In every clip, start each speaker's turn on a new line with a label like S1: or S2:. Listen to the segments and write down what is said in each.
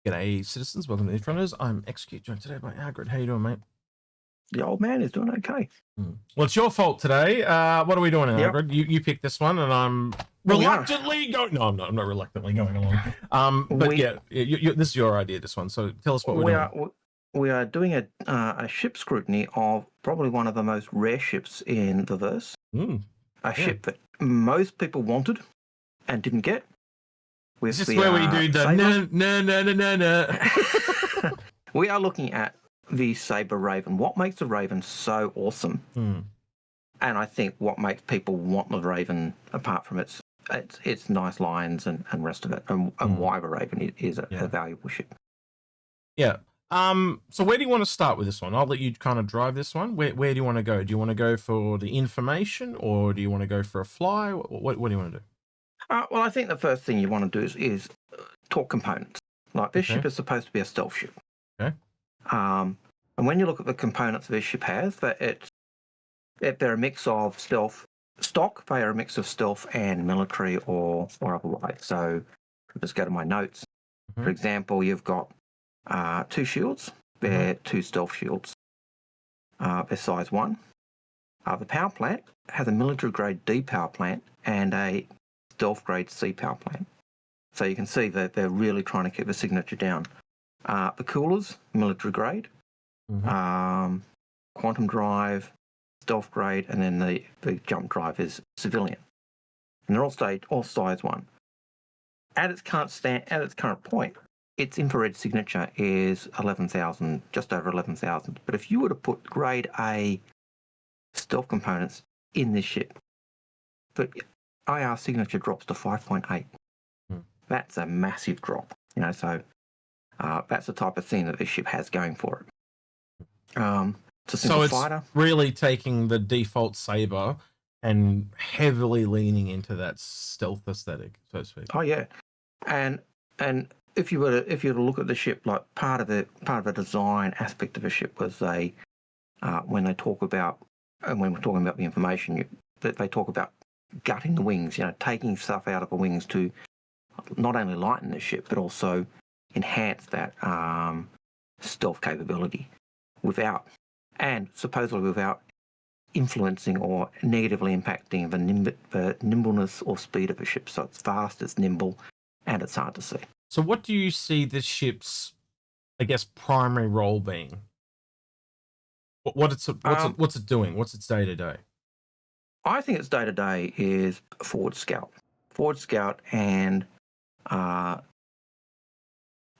S1: G'day, citizens. Welcome to Inforunners. I'm Execute, joined today by Agrid. How you doing, mate?
S2: The old man is doing okay.
S1: Well, it's your fault today. What are we doing,
S2: Yep.
S1: Agrid? You picked this one, and I'm reluctantly going. No, I'm not. I'm not reluctantly going along. But yeah, this is your idea. This one. So tell us what we're doing.
S2: We are doing a ship scrutiny of probably one of the most rare ships in the verse. A ship that most people wanted and didn't get.
S1: Is this where we do the no.
S2: We are looking at the Sabre Raven. What makes the Raven so awesome? And I think what makes people want the Raven, apart from its nice lines and rest of it, and why the Raven is a valuable ship.
S1: Yeah. So where do you want to start with this one? I'll let you kind of drive this one. Where do you want to go? Do you want to go for the information, or do you want to go for a fly? What do you want to do?
S2: Well, I think the first thing you want to do is talk components. Like this ship is supposed to be a stealth ship.
S1: Okay.
S2: And when you look at the components this ship has, they're a mix of stealth stock. They are a mix of stealth and military or otherwise. So let's go to my notes. For example, you've got 2 shields. They're 2 stealth shields. They're size 1. The power plant has a military grade D power plant and a stealth grade C power plant. So you can see that they're really trying to keep the signature down. The coolers, military grade. Quantum drive, stealth grade, and then the jump drive is civilian. And they're all size 1. At its current point, its infrared signature is 11,000, just over 11,000. But if you were to put grade A stealth components in this ship, the IR signature drops to 5.8. That's a massive drop, so that's the type of thing that this ship has going for it.
S1: It's really taking the default Sabre and heavily leaning into that stealth aesthetic, so to speak.
S2: Oh yeah, and if you were to look at the ship, like part of the design aspect of a ship was when we're talking about the information, they talk about gutting the wings, taking stuff out of the wings to not only lighten the ship but also enhance that stealth capability supposedly without influencing or negatively impacting the nimbleness or speed of a ship. So it's fast, it's nimble, and it's hard to see.
S1: So what do you see this ship's, I guess, primary role being? What's it doing? What's its day-to-day?
S2: I think its day-to-day is forward scout and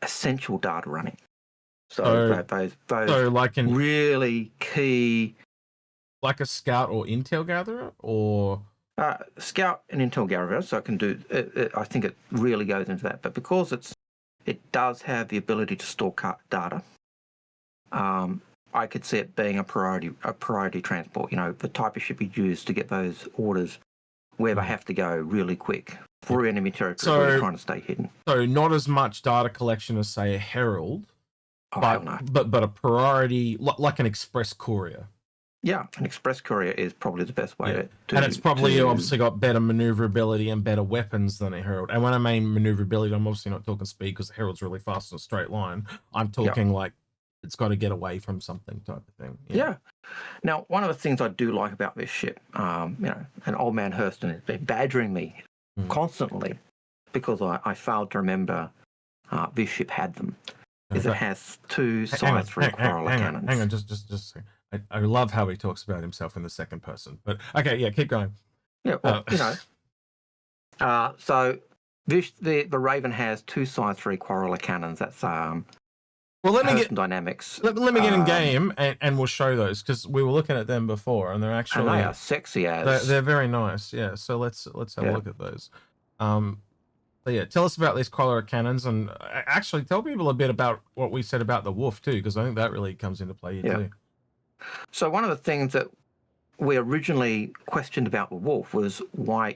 S2: essential data running. So those
S1: like
S2: really key,
S1: like a scout or intel gatherer, or
S2: scout and intel gatherer. So it can do. I think it really goes into that. But because it does have the ability to store data, I could see it being a priority transport. The type of ship you use to get those orders where they have to go really quick through enemy territory where they're trying to stay hidden.
S1: So not as much data collection as, say, a herald,
S2: no.
S1: but a priority, like an express courier.
S2: Yeah, an express courier is probably the best way to.
S1: And it's probably obviously got better maneuverability and better weapons than a herald. And when I mean maneuverability, I'm obviously not talking speed because the herald's really fast in a straight line. I'm talking like it's got to get away from something type of thing.
S2: Yeah. Now, one of the things I do like about this ship, and old man Hurston has been badgering me constantly because I failed to remember this ship had them, is it has 2 size 3 corolla cannons.
S1: Hang on, just a second. I love how he talks about himself in the second person, but okay, yeah, keep going.
S2: Yeah, well, so the Raven has 2 size 3 corolla cannons. That's
S1: well, let me get
S2: dynamics.
S1: Let me get in game, and we'll show those because we were looking at them before, and they're actually
S2: and they are sexy as.
S1: They're very nice, yeah. So let's have a look at those. So yeah, tell us about these cholera cannons, and actually tell people a bit about what we said about the wolf too, because I think that really comes into play here too.
S2: So one of the things that we originally questioned about the wolf was why,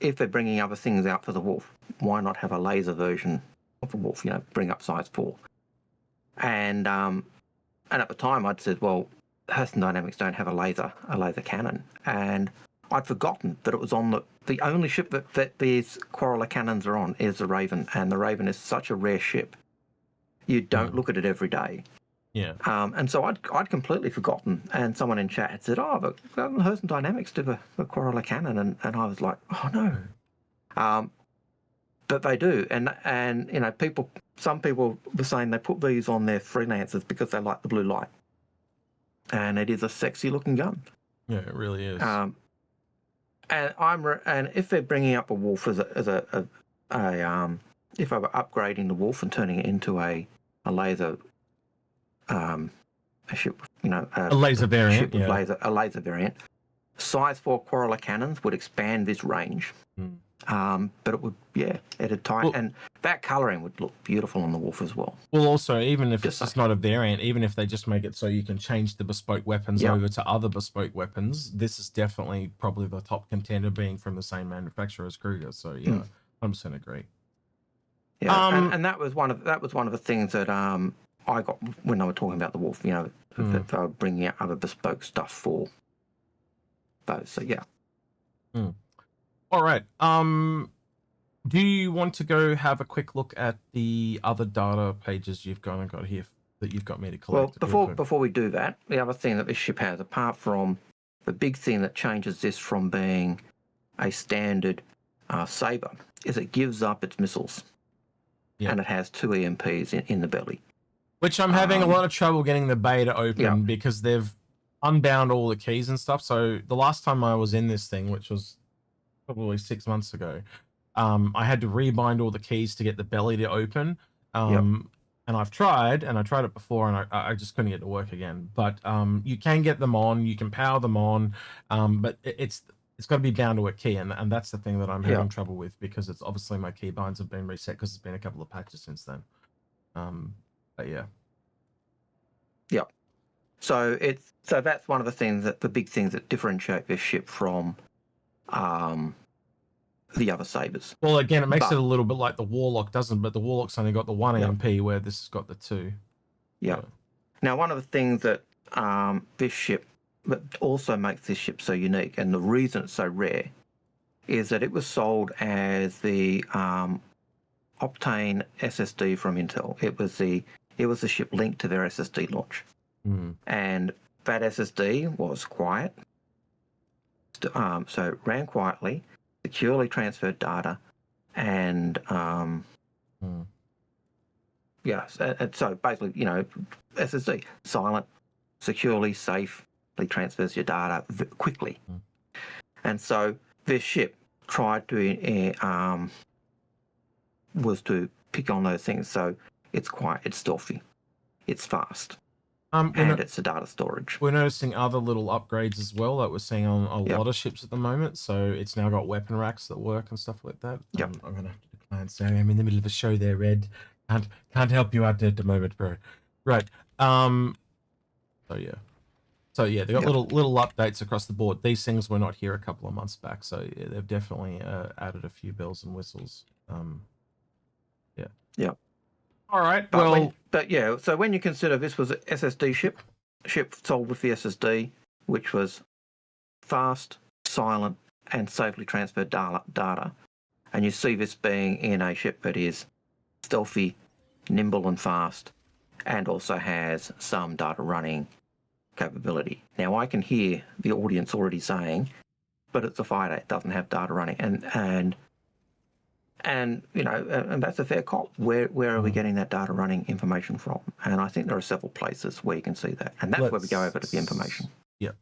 S2: if they're bringing other things out for the wolf, why not have a laser version of the wolf? Bring up size 4. And at the time I'd said, well, Hurston Dynamics don't have a laser cannon, and I'd forgotten that it was on the only ship that these Quarreler cannons are on is the Raven, and the Raven is such a rare ship. You don't look at it every day.
S1: Yeah.
S2: And so I'd completely forgotten, and someone in chat had said, "Oh, but Hurst and Dynamics did a Quarreler cannon," and I was like, "Oh no." But they do, and you know, some people were saying they put these on their freelancers because they like the blue light, and it is a sexy looking gun.
S1: Yeah, it really is.
S2: And if they're bringing up a Wolf if I were upgrading the Wolf and turning it into a laser, a ship, you know,
S1: A laser variant,
S2: ship with a laser variant, size 4 Quarreler cannons would expand this range. But it would, it'd tighten, and that colouring would look beautiful on the Wolf as well.
S1: Well, also, even if it's just not a variant, even if they just make it so you can change the bespoke weapons over to other bespoke weapons, this is definitely probably the top contender, being from the same manufacturer as Kruger. So yeah, 100% agree.
S2: Yeah, and that was one of the things that I got when I was talking about the Wolf. You know, that they were bringing out other bespoke stuff for those. So yeah.
S1: All right. Do you want to go have a quick look at the other data pages you've got here that you've got me to collect?
S2: Well, before we do that, the other thing that this ship has, apart from the big thing that changes this from being a standard Sabre, is it gives up its missiles, and it has 2 EMPs in the belly.
S1: Which I'm having a lot of trouble getting the beta open because they've unbound all the keys and stuff. So the last time I was in this thing, which was probably 6 months ago, I had to rebind all the keys to get the belly to open. And I tried it before, and I just couldn't get it to work again. But you can get them on, you can power them on, but it's got to be bound to a key, and that's the thing that I'm having trouble with, because it's obviously my key binds have been reset because it's been a couple of patches since then. But yeah.
S2: So that's one of the big things that differentiate this ship from the other Sabres.
S1: Well, again, it makes it a little bit like the Warlock, doesn't it? But the Warlock's only got the 1 EMP, where this has got the 2.
S2: Yeah. Now, one of the things that this ship, that also makes this ship so unique, and the reason it's so rare, is that it was sold as the Optane SSD from Intel. It was the ship linked to their SSD launch, and that SSD was quiet, so it ran quietly, securely transferred data, and so basically, you know, SSD, silent, securely, safely transfers your data quickly. And so this ship tried to was to pick on those things. So it's quiet, it's stealthy, it's fast, and it's a data storage.
S1: We're noticing other little upgrades as well that we're seeing on a lot of ships at the moment. So it's now got weapon racks that work and stuff like that. I'm gonna have to decline. Sorry, I'm in the middle of a show there, Red. Can't help you out at the moment, bro. Right. So yeah, they got little updates across the board. These things were not here a couple of months back, so yeah, they've definitely added a few bells and whistles. All right.
S2: So when you consider this was an SSD ship sold with the SSD, which was fast, silent, and safely transferred data, and you see this being in a ship that is stealthy, nimble, and fast, and also has some data running capability. Now, I can hear the audience already saying, but it's a fighter, it doesn't have data running, and you know, and that's a fair call. Where are we getting that data running information from? And I think there are several places where you can see that, and that's where we go over to the information.
S1: Yeah.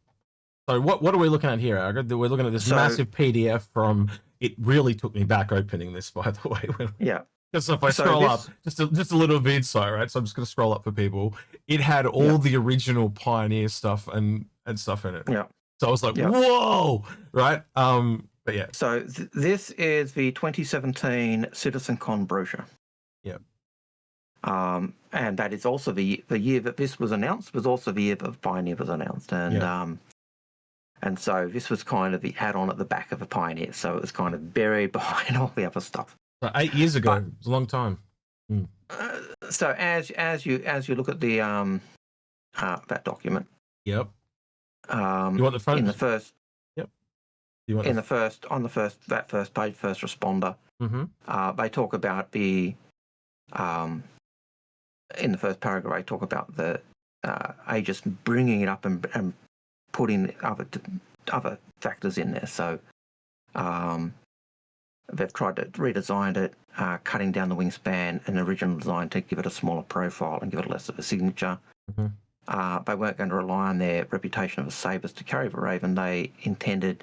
S1: So what are we looking at here, Agard? We're looking at this massive PDF from. It really took me back opening this, by the way. Just if I scroll up, just a little bit insight, right? So I'm just going to scroll up for people. It had all the original Pioneer stuff and stuff in it.
S2: Yeah.
S1: So I was like, whoa, right? But yeah.
S2: So this is the 2017 CitizenCon brochure.
S1: Yeah.
S2: And that is also the year that this was announced, was also the year that Pioneer was announced. And so this was kind of the add-on at the back of the Pioneer. So it was kind of buried behind all the other stuff.
S1: So 8 years ago, it was a long time.
S2: So as you look at the that document.
S1: Yep.
S2: You want the front? In the first.
S1: Yep. You want
S2: in that first page, first responder, they talk about the in the first paragraph, they talk about the Aegis bringing it up and putting other factors in there. So they've tried to redesign it, cutting down the wingspan and the original design to give it a smaller profile and give it less of a signature. They weren't going to rely on their reputation of the Sabres to carry the Raven. They intended,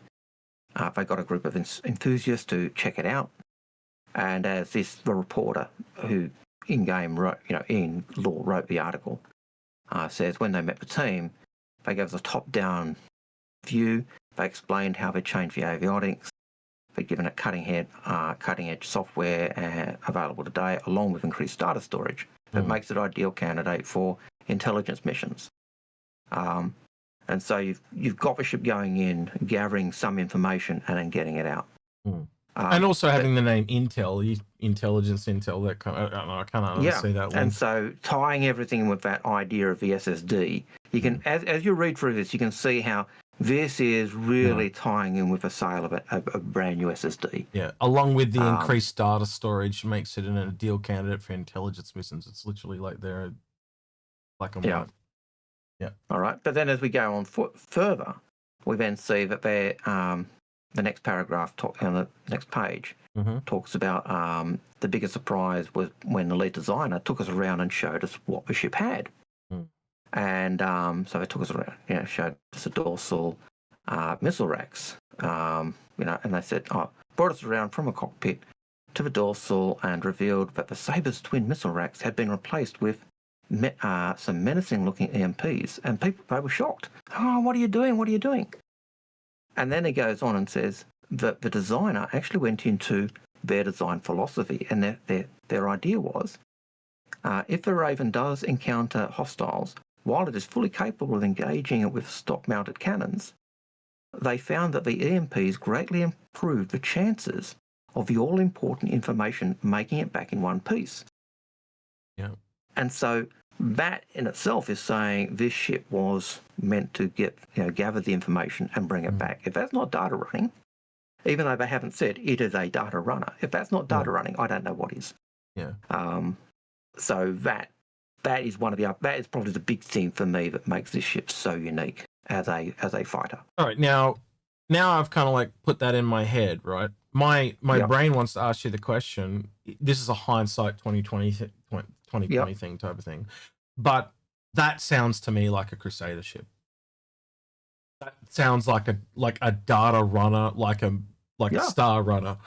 S2: they got a group of enthusiasts to check it out. And as the reporter who in-game wrote, Ian Law wrote the article, says when they met the team, they gave us a top-down view. They explained how they changed the avionics. They've given it cutting-edge software available today, along with increased data storage that makes it ideal candidate for intelligence missions. And so you've got the ship going in, gathering some information, and then getting it out.
S1: And also having the name Intel, intelligence Intel, that kind of, I can't unsee that one.
S2: And so tying everything with that idea of the SSD, you can, as you read through this, you can see how this is really tying in with the sale of a brand new SSD.
S1: Yeah, along with the increased data storage makes it an ideal candidate for intelligence missions. It's literally like they're black and white. Yeah. All
S2: right. But then as we go on further, we then see that they're the next paragraph on the next page talks about the biggest surprise was when the lead designer took us around and showed us what the ship had. And so they took us around, showed us the dorsal missile racks, and they said, brought us around from a cockpit to the dorsal and revealed that the Sabre's twin missile racks had been replaced with some menacing-looking EMPs, and they were shocked. Oh, what are you doing? What are you doing? And then he goes on and says that the designer actually went into their design philosophy, and their idea was, if the Raven does encounter hostiles, while it is fully capable of engaging it with stock-mounted cannons, they found that the EMPs greatly improved the chances of the all-important information making it back in one piece.
S1: Yeah.
S2: And so that in itself is saying this ship was meant to gather the information and bring it back. If that's not data running, even though they haven't said it is a data runner, if that's not data running, I don't know what is.
S1: Yeah.
S2: So that is that is probably the big thing for me that makes this ship so unique as a fighter.
S1: All right, now I've kind of like put that in my head, right? My brain wants to ask you the question. This is a hindsight 2020 thing type of thing, but that sounds to me like a Crusader ship. That sounds like a data runner, like a Star runner.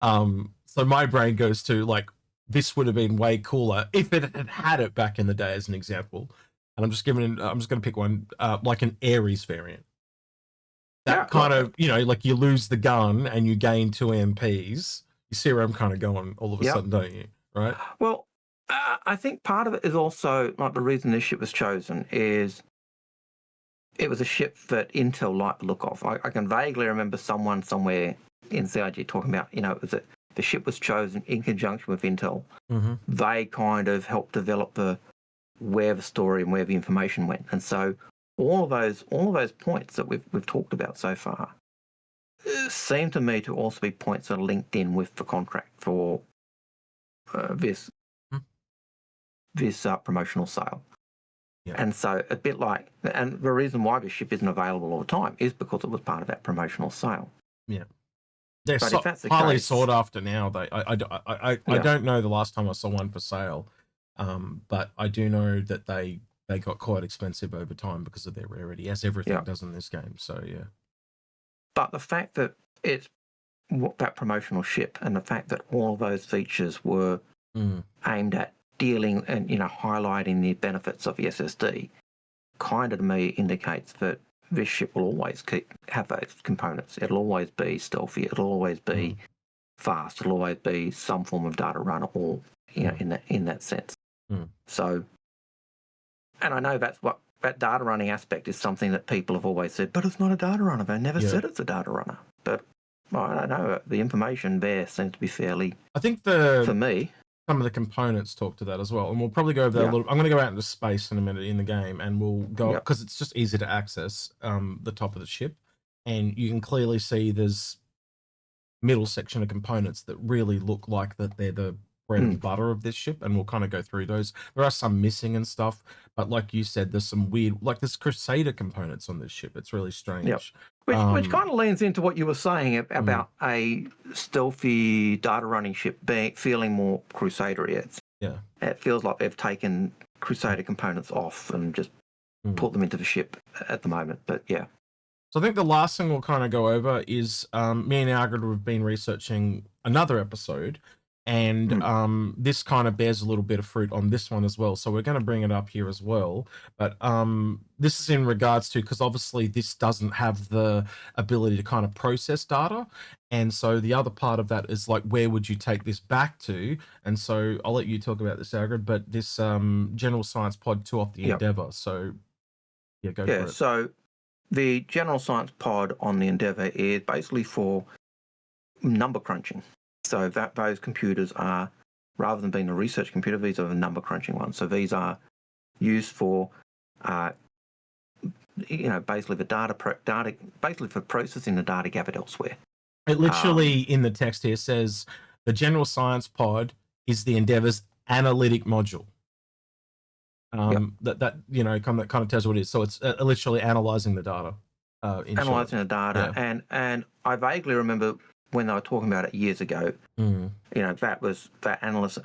S1: So my brain goes to like, this would have been way cooler if it had it back in the day, as an example. And I'm just going to pick one, like an Ares variant. That kind of, like you lose the gun and you gain 2 MPs. You see where I'm kind of going all of a sudden, don't you? Right?
S2: Well, I think part of it is also, like, the reason this ship was chosen is it was a ship that Intel liked the look of. I can vaguely remember someone somewhere in CIG talking about, it was the ship was chosen in conjunction with Intel. They kind of helped develop where the story and where the information went. And so all of those points that we've talked about so far seem to me to also be points that are linked in with the contract for this promotional sale.
S1: Yeah.
S2: And so a bit like, and the reason why this ship isn't available all the time is because it was part of that promotional sale.
S1: Yeah. They're
S2: but if that's the
S1: highly
S2: case,
S1: sought after now. I don't know the last time I saw one for sale, but I do know that they got quite expensive over time because of their rarity, as everything does in this game. So yeah. But
S2: the fact that it's that promotional ship and the fact that all of those features were aimed at dealing and highlighting the benefits of the SSD, kind of to me indicates that this ship will always have those components. It'll always be stealthy. It'll always be fast. It'll always be some form of data runner, or in that sense. So, and I know that's what that data running aspect is something that people have always said, but it's not a data runner. They never said it's a data runner. But I don't know. The information there seems to be fairly.
S1: I think for me, some of the components talk to that as well, and we'll probably go over that a little. I'm going to go out into space in a minute in the game, and we'll go because it's just easy to access the top of the ship. and you can clearly see there's middle section of components that really look like that they're the bread and butter of this ship, and we'll kind of go through those. There are some missing and stuff, but like you said, there's some weird, like there's Crusader components on this ship. It's really strange.
S2: Yep. Which kind of leans into what you were saying about a stealthy data running ship feeling more Crusader-y. It feels like they've taken Crusader components off and just put them into the ship at the moment. But yeah.
S1: So I think the last thing we'll kind of go over is me and Algrid have been researching another episode, and this kind of bears a little bit of fruit on this one as well. So we're going to bring it up here as well. But this is in regards to, because obviously this doesn't have the ability to kind of process data. And so the other part of that is like, where would you take this back to? And so I'll let you talk about this, Algrid, but this General Science Pod 2 off the Endeavour. So yeah, go for it.
S2: So the General Science Pod on the Endeavour is basically for number crunching. So that those computers are, rather than being a research computer, these are the number crunching ones. So these are used for, basically the basically for processing the data gathered elsewhere.
S1: It literally in the text here says the General Science Pod is the Endeavour's analytic module. That kind of tells you what it is. So it's literally analyzing the data.
S2: Analyzing the data, and I vaguely remember when they were talking about it years ago. That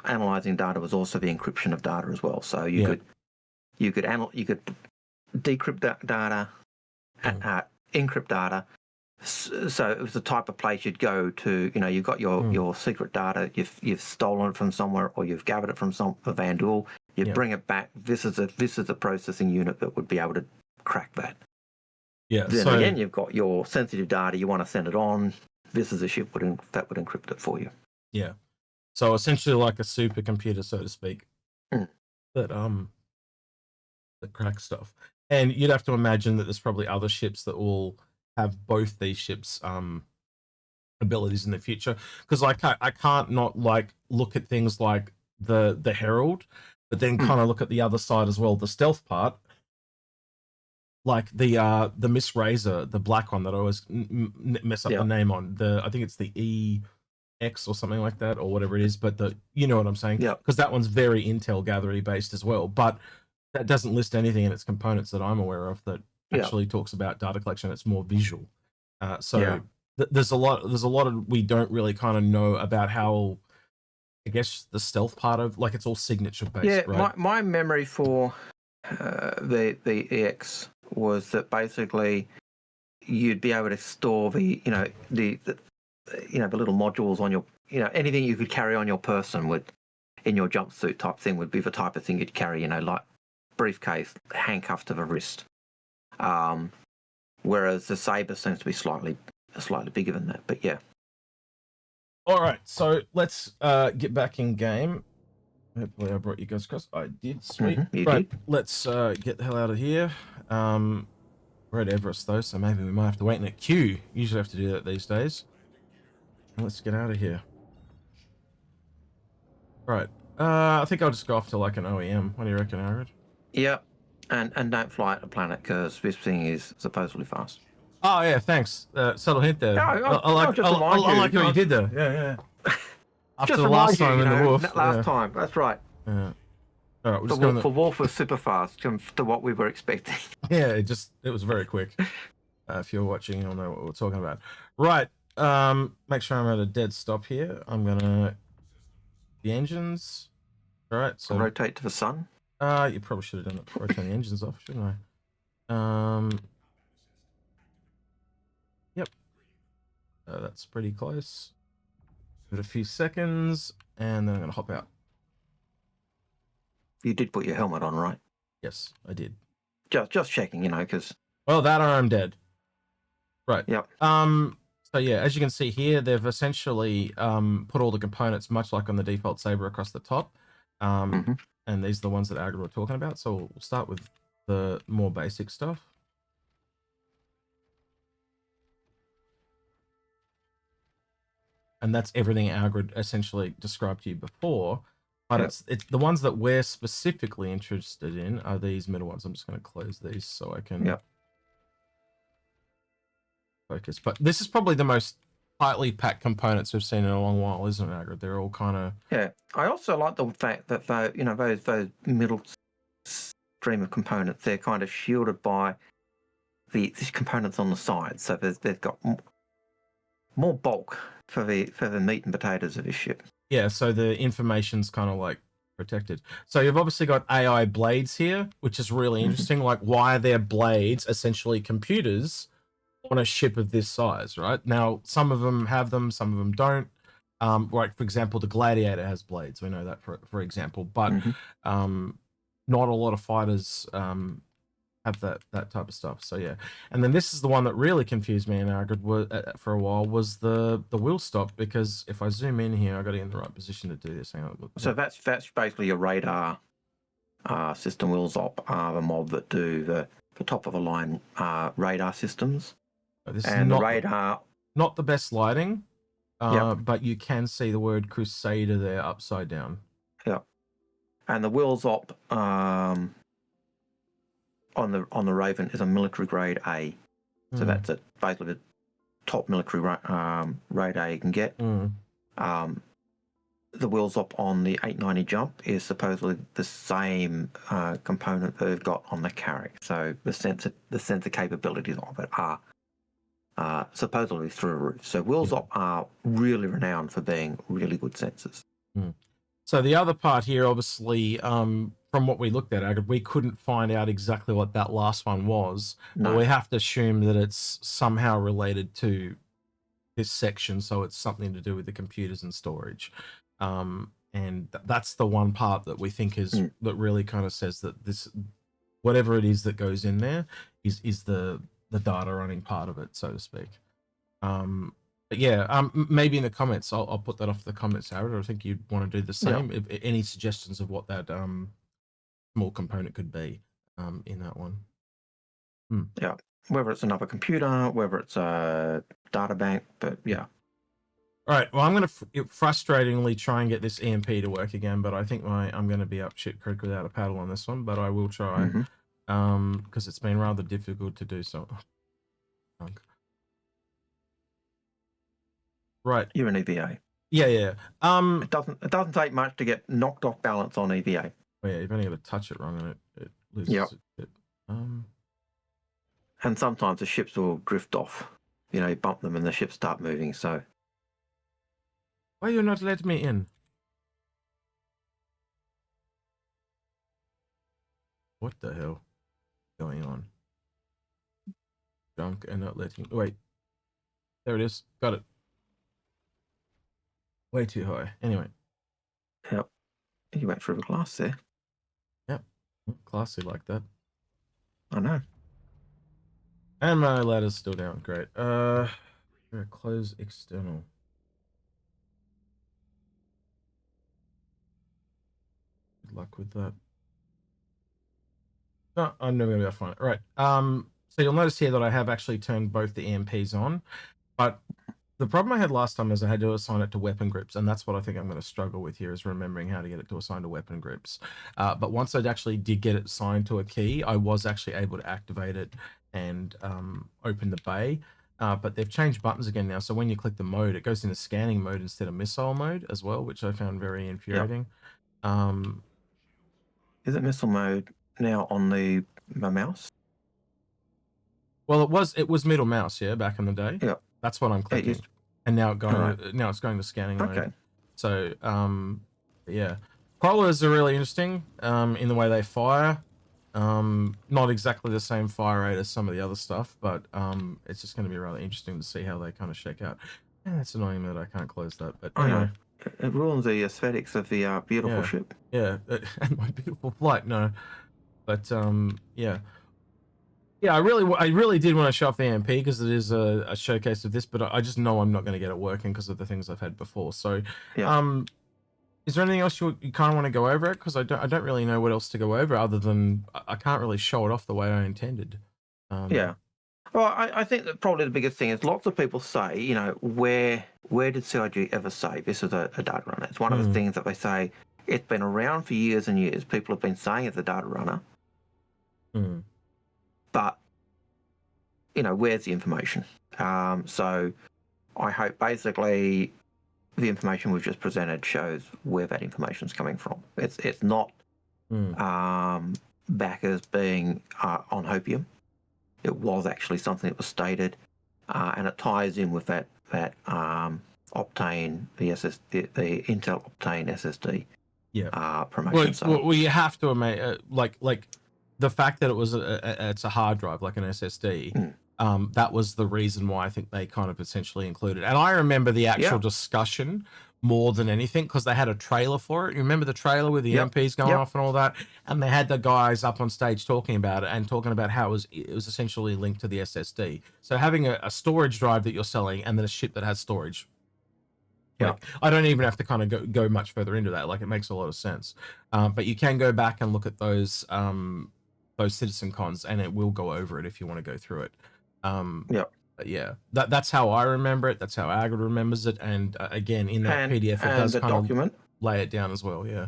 S2: analyzing data was also the encryption of data as well. So you could decrypt that data, encrypt data. So it was the type of place you'd go to. You've got your secret data. You've stolen it from somewhere, or you've gathered it from a vandal. You bring it back. This is a processing unit that would be able to crack that.
S1: Yeah.
S2: Then again, you've got your sensitive data. You want to send it on. This is a ship that would encrypt it for you.
S1: Yeah. So essentially, like a supercomputer, so to speak, that cracks stuff. And you'd have to imagine that there's probably other ships that will have both these ships abilities in the future. Because I can't not like look at things like the Herald, but then kind of look at the other side as well, the stealth part. Like the Miss Razor, the black one that I always mess up the name on. I think it's the EX or something like that, or whatever it is. But you know what I'm saying?
S2: Yeah.
S1: Because that one's very Intel gathery based as well. But that doesn't list anything in its components that I'm aware of that actually talks about data collection. It's more visual. There's a lot of we don't really kind of know about how, I guess, the stealth part of, like, it's all signature based.
S2: Yeah,
S1: right?
S2: my memory for the EX was that basically you'd be able to store the little modules on your, anything you could carry on your person in your jumpsuit type thing would be the type of thing you'd carry, like briefcase, handcuffed to the wrist. Whereas the Sabre seems to be slightly bigger than that, but yeah.
S1: All right, so let's get back in game. Hopefully I brought you guys across. I did, sweet.
S2: You did.
S1: Let's get the hell out of here. We're at Everest though, so maybe we might have to wait in a queue. Usually have to do that these days. Let's get out of here. Right. I think I'll just go off to like an OEM. What do you reckon, Aaron?
S2: Yeah, and don't fly at the planet because this thing is supposedly fast.
S1: Oh yeah, thanks. Subtle hint there.
S2: I
S1: like what you did there. Yeah. After
S2: just
S1: the last time in the Wolf.
S2: Last time, that's right.
S1: Yeah. All right,
S2: the Wolf was super fast to what we were expecting.
S1: Yeah, it was very quick. If you're watching, you'll know what we're talking about. Right. Make sure I'm at a dead stop here. I'm gonna the engines. All right. So
S2: rotate to the sun.
S1: You probably should have done it before I turn the engines off, shouldn't I? Yep. That's pretty close. Give it a few seconds, and then I'm gonna hop out.
S2: You did put your helmet on, right?
S1: Yes, I did.
S2: Just checking, because.
S1: Well, that or I'm dead. Right.
S2: Yep.
S1: So yeah, as you can see here, they've essentially put all the components, much like on the default Sabre, across the top. And these are the ones that Agri were talking about. So we'll start with the more basic stuff. And that's everything Algrid essentially described to you before. But it's the ones that we're specifically interested in are these middle ones. I'm just going to close these so I can focus. But this is probably the most tightly packed components we've seen in a long while, isn't it, Agri? They're all kind of...
S2: Yeah, I also like the fact that those middle stream of components, they're kind of shielded by these components on the side, so they've got more bulk for the meat and potatoes of your ship.
S1: Yeah, so the information's kind of like protected. So you've obviously got AI blades here, which is really interesting. Like, why are there blades, essentially computers, on a ship of this size, right? Now, some of them have them, some of them don't. Like, for example, the Gladiator has blades. We know that, for example. But not a lot of fighters have that type of stuff. So yeah, and then this is the one that really confused me and argued for a while, was the wheel stop, because if I zoom in here, I got to get in the right position to do this. Hang on.
S2: So that's basically your radar system. Wheels op are the mob that do the top of the line radar systems.
S1: This
S2: and
S1: is
S2: the radar,
S1: not the best lighting, but you can see the word Crusader there upside down.
S2: Yeah, and the wheels op on the Raven is a military grade A, so that's basically the top military radar you can get. The wheels up on the 890 jump is supposedly the same component that they've got on the Carrack, so the sensor capabilities of it are supposedly through the roof. So wheels up are really renowned for being really good sensors.
S1: So the other part here, obviously, from what we looked at, we couldn't find out exactly what that last one was.
S2: No.
S1: But we have to assume that it's somehow related to this section, so it's something to do with the computers and storage. And that's the one part that we think is that really kind of says that this, whatever it is that goes in there, is the data running part of it, so to speak. But yeah, maybe in the comments, I'll put that off the comments, Sabre. I think you'd want to do the same. If any suggestions of what that small component could be in that one.
S2: Yeah, whether it's another computer, whether it's a data bank, but yeah.
S1: All right, well, I'm going to frustratingly try and get this EMP to work again, but I think I'm going to be up shit creek without a paddle on this one, but I will try, because it's been rather difficult to do so. Right.
S2: You're an EVA.
S1: Yeah.
S2: It doesn't take much to get knocked off balance on EVA.
S1: Oh yeah, you've only got to touch it wrong and it loses it.
S2: And sometimes the ships will drift off. You bump them and the ships start moving, so...
S1: Why you not let me in? What the hell is going on? Junk and not letting... Wait. There it is. Got it. Way too high. Anyway.
S2: Yep. You went through the glass there.
S1: Yep. Classy like that.
S2: I know.
S1: And my ladder's still down. Great. Close external. Good luck with that. No, I'm never gonna be able to find it. Right. So you'll notice here that I have actually turned both the EMPs on, but the problem I had last time is I had to assign it to weapon grips, and that's what I think I'm going to struggle with here, is remembering how to get it to assign to weapon grips. But once I actually did get it assigned to a key, I was actually able to activate it and open the bay. But they've changed buttons again now, so when you click the mode, it goes into scanning mode instead of missile mode as well, which I found very infuriating. Yep.
S2: Is it missile mode now on the mouse?
S1: Well, it was middle mouse, yeah, back in the day.
S2: Yeah.
S1: That's what I'm clicking. And now it's going to scanning mode.
S2: Okay.
S1: So, yeah. Crawlers are really interesting in the way they fire. Not exactly the same fire rate as some of the other stuff, but it's just going to be really interesting to see how they kind of shake out. Yeah, it's annoying that I can't close that, but anyway.
S2: It ruins the aesthetics of the beautiful ship.
S1: Yeah, and my beautiful flight, no. But, yeah. Yeah, I really did want to show off the EMP because it is a showcase of this, but I just know I'm not going to get it working because of the things I've had before. So, is there anything else you kind of want to go over it? Because I don't really know what else to go over other than I can't really show it off the way I intended.
S2: Yeah. Well, I think that probably the biggest thing is lots of people say, where did CIG ever say this is a data runner? It's one of the things that they say. It's been around for years and years. People have been saying it's a data runner. But, where's the information? So I hope basically the information we've just presented shows where that information is coming from. It's not backers being on hopium. It was actually something that was stated, and it ties in with that Optane, the Intel Optane SSD promotion.
S1: Well, you have to like the fact that it was it's a hard drive like an SSD. That was the reason why I think they kind of essentially included. And I remember the actual discussion more than anything because they had a trailer for it. You remember the trailer with the MPs going off and all that, and they had the guys up on stage talking about it and talking about how it was essentially linked to the SSD. So having a storage drive that you're selling and then a chip that has storage. Like, I don't even have to kind of go much further into that. Like, it makes a lot of sense. But you can go back and look at those citizen cons, and it will go over it if you want to go through it. But yeah, that's how I remember it. That's how Agrid remembers it. And again, in that PDF, it does kind of lay it down as well. Yeah,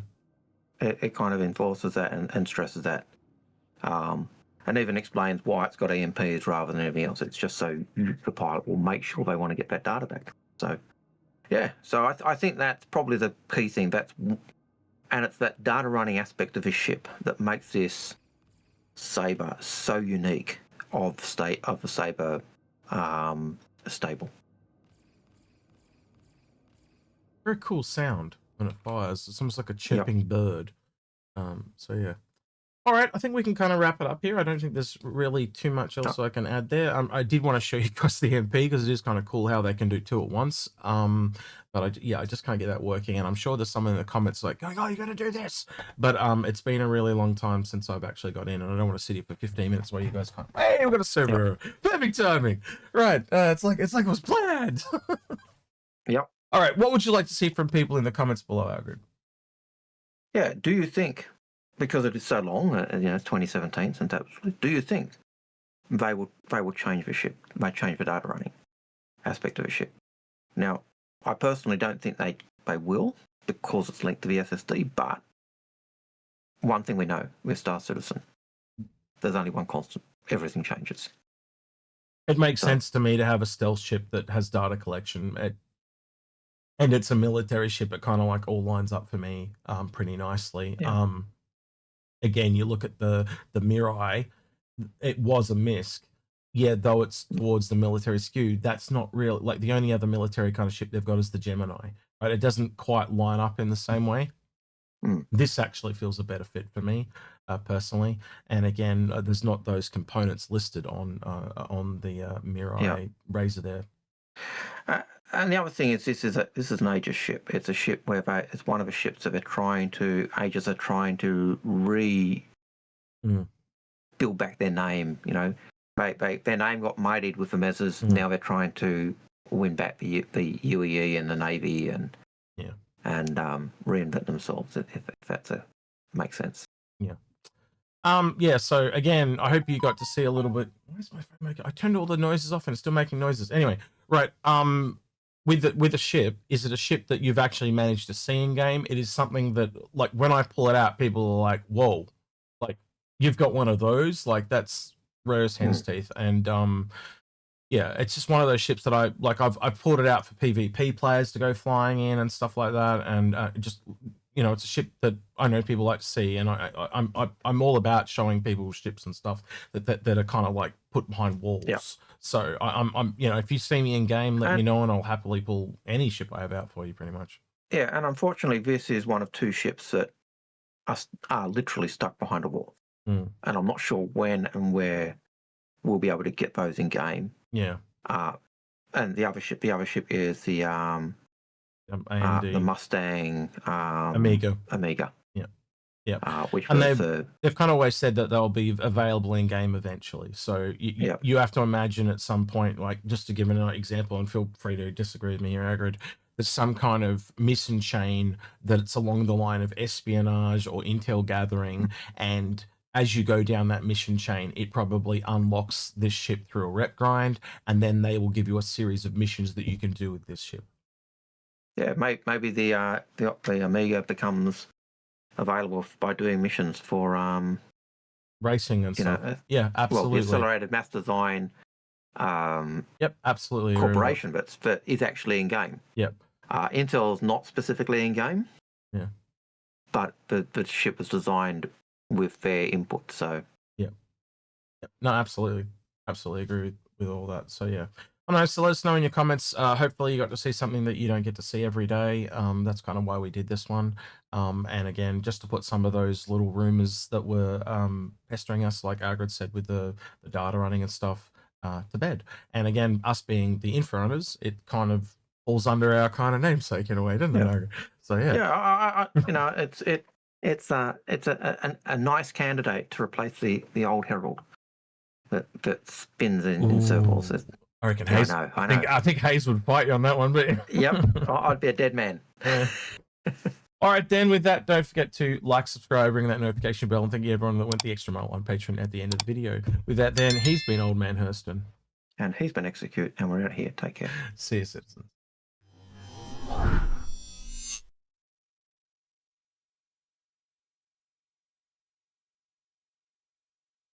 S2: it kind of enforces that and stresses that, and even explains why it's got EMPs rather than anything else. It's just so the pilot will make sure they want to get that data back. So. Yeah, so I think that's probably the key thing. And it's that data running aspect of this ship that makes this Sabre so unique of the Sabre stable.
S1: Very cool sound when it fires. It's almost like a chirping bird. So yeah. All right, I think we can kind of wrap it up here. I don't think there's really too much else I can add there. I did want to show you guys the MP because it is kind of cool how they can do two at once. But I just can't get that working, and I'm sure there's someone in the comments like, "Oh, you got to do this." But it's been a really long time since I've actually got in, and I don't want to sit here for 15 minutes while you guys can't. Hey, we've got a server error. Perfect timing. Right, it's like it was planned.
S2: Yep.
S1: All right, what would you like to see from people in the comments below, Agrid?
S2: Yeah. Do you think? Because it is so long, it's 2017 since that was. Do you think they will change the ship? They change the data running aspect of the ship. Now, I personally don't think they will because it's linked to the SSD. But one thing we know with Star Citizen, there's only one constant. Everything changes.
S1: It makes sense to me to have a stealth ship that has data collection. And it's a military ship. It kind of like all lines up for me pretty nicely.
S2: Yeah.
S1: Again, you look at the Mirai, it was a MISC. Yeah, though it's towards the military skew, that's not real. Like the only other military kind of ship they've got is the Gemini, right? It doesn't quite line up in the same way. This actually feels a better fit for me, personally. And again, there's not those components listed on the Mirai Razor there.
S2: And the other thing is, this is an Aegis ship. It's a ship where it's one of the ships that Aegis are trying to build back their name. You know, their name got muddied with the Mezzers. Now they're trying to win back the UEE and the Navy and reinvent themselves. If that makes sense.
S1: Yeah. So again, I hope you got to see a little bit. Where's my phone making? I turned all the noises off and it's still making noises. Anyway, right. With a ship, is it a ship that you've actually managed to see in game? It is something that, like, when I pull it out, people are like, "Whoa, like you've got one of those." Like that's rare as hen's teeth. And yeah, it's just one of those ships that I've pulled it out for PvP players to go flying in and stuff like that. And just it's a ship that I know people like to see, and I'm all about showing people ships and stuff that are kind of like put behind walls. Yeah. So I'm if you see me in game, let me know, and I'll happily pull any ship I have out for you, pretty much.
S2: Yeah, and unfortunately, this is one of two ships that are literally stuck behind a wall, and I'm not sure when and where we'll be able to get those in game.
S1: Yeah.
S2: And the other ship is the the Mustang
S1: Amiga. Yeah.
S2: Which
S1: and they've kind of always said that they'll be available in game eventually. So you have to imagine at some point, like, just to give an example, and feel free to disagree with me here, Agrid, there's some kind of mission chain that it's along the line of espionage or intel gathering, and as you go down that mission chain, it probably unlocks this ship through a rep grind, and then they will give you a series of missions that you can do with this ship.
S2: Yeah, maybe the Amiga becomes available by doing missions for
S1: racing and stuff. Yeah, absolutely.
S2: Well, the accelerated math design
S1: Yep, absolutely agree with that.
S2: corporation bits, but is actually in game.
S1: Yep.
S2: Intel's not specifically in game.
S1: Yeah.
S2: But the ship was designed with their input. So
S1: Yep. No, absolutely agree with all that. So yeah. I know, so let us know in your comments. Hopefully you got to see something that you don't get to see every day. That's kind of why we did this one. And again, just to put some of those little rumors that were pestering us, like Agrid said, with the data running and stuff, to bed. And again, us being the Inforunners, it kind of falls under our kind of namesake in a way, doesn't it, Agrid? So yeah.
S2: Yeah, you know, it's a nice candidate to replace the old Herald that spins in circles.
S1: I reckon
S2: Yeah,
S1: Hayes.
S2: I know.
S1: I think Hayes would fight you on that one, but
S2: yep, I'd be a dead man.
S1: Yeah. All right, then with that, don't forget to like, subscribe, ring that notification bell, and thank you everyone that went the extra mile on Patreon at the end of the video. With that, then, he's been Old Man Hurston.
S2: And he's been Execute, and we're out here. Take care.
S1: See you, citizens.